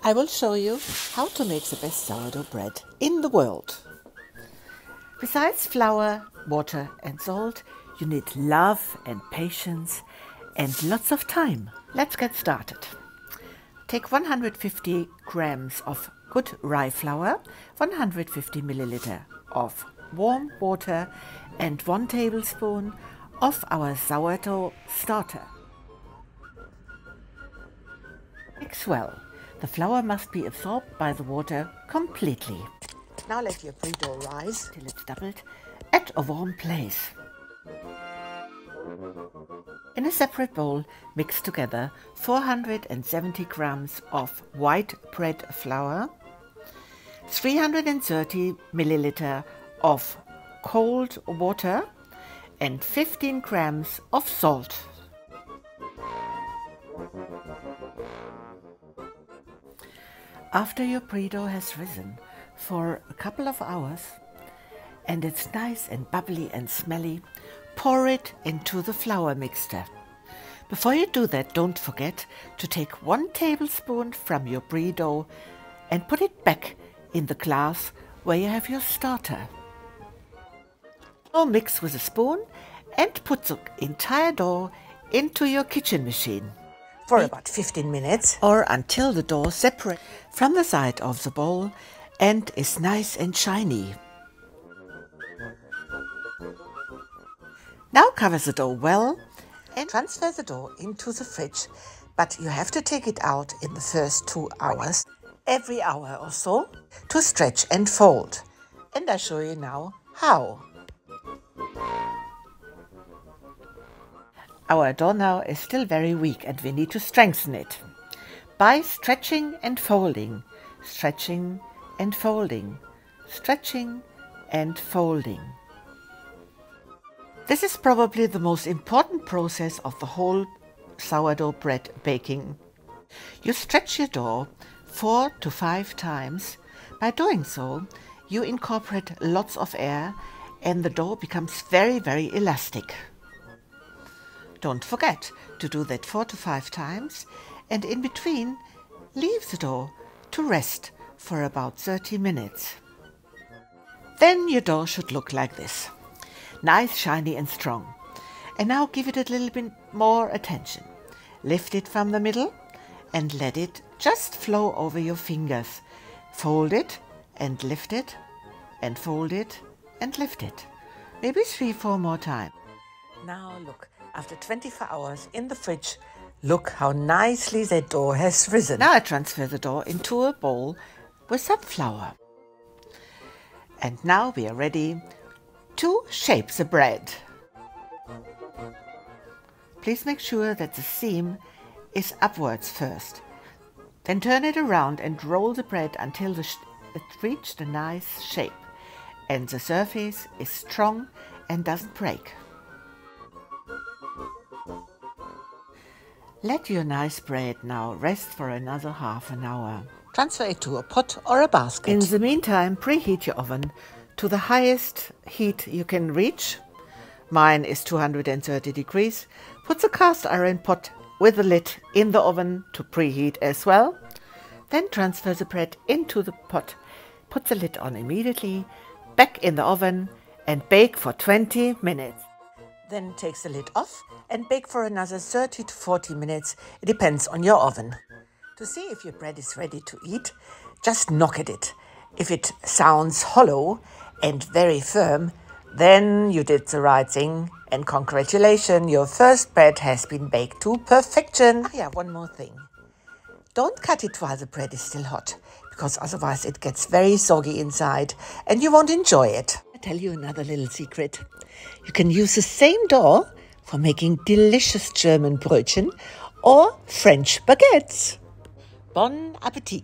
I will show you how to make the best sourdough bread in the world. Besides flour, water and salt, you need love and patience and lots of time. Let's get started. Take 150 grams of good rye flour, 150 milliliter of warm water and 1 tablespoon of our sourdough starter. Mix well. The flour must be absorbed by the water completely. Now let your bread dough rise till it's doubled at a warm place. In a separate bowl, mix together 470 grams of white bread flour, 330 milliliter of cold water and 15 grams of salt. After your bread dough has risen for a couple of hours and it's nice and bubbly and smelly, pour it into the flour mixture. Before you do that, don't forget to take 1 tablespoon from your bread dough and put it back in the glass where you have your starter. Now mix with a spoon and put the entire dough into your kitchen machine. For about 15 minutes. Or until the dough separates from the side of the bowl and is nice and shiny. Now cover the dough well and transfer the dough into the fridge, but you have to take it out in the first 2 hours, every hour or so, to stretch and fold. And I show you now how. Our dough now is still very weak and we need to strengthen it by stretching and folding, stretching and folding, stretching and folding. This is probably the most important process of the whole sourdough bread baking. You stretch your dough 4 to 5 times. By doing so, you incorporate lots of air and the dough becomes very, very elastic. Don't forget to do that 4 to 5 times, and in between, leave the dough to rest for about 30 minutes. Then your dough should look like this. Nice, shiny and strong. And now give it a little bit more attention. Lift it from the middle and let it just flow over your fingers. Fold it and lift it and fold it and lift it. Maybe 3-4 more times. Now look. After 24 hours in the fridge, look how nicely the dough has risen. Now I transfer the dough into a bowl with some flour. And now we are ready to shape the bread. Please make sure that the seam is upwards first. Then turn it around and roll the bread until it reaches a nice shape and the surface is strong and doesn't break. Let your nice bread now rest for another half an hour. Transfer it to a pot or a basket. In the meantime, preheat your oven to the highest heat you can reach. Mine is 230 degrees. Put the cast iron pot with the lid in the oven to preheat as well. Then transfer the bread into the pot. Put the lid on immediately, back in the oven and bake for 20 minutes. Then take the lid off and bake for another 30 to 40 minutes. It depends on your oven. To see if your bread is ready to eat, just knock at it. If it sounds hollow and very firm, then you did the right thing. And congratulations, your first bread has been baked to perfection. Ah yeah, one more thing. Don't cut it while the bread is still hot, because otherwise it gets very soggy inside and you won't enjoy it. I'll tell you another little secret. You can use the same dough for making delicious German Brötchen or French baguettes. Bon appétit!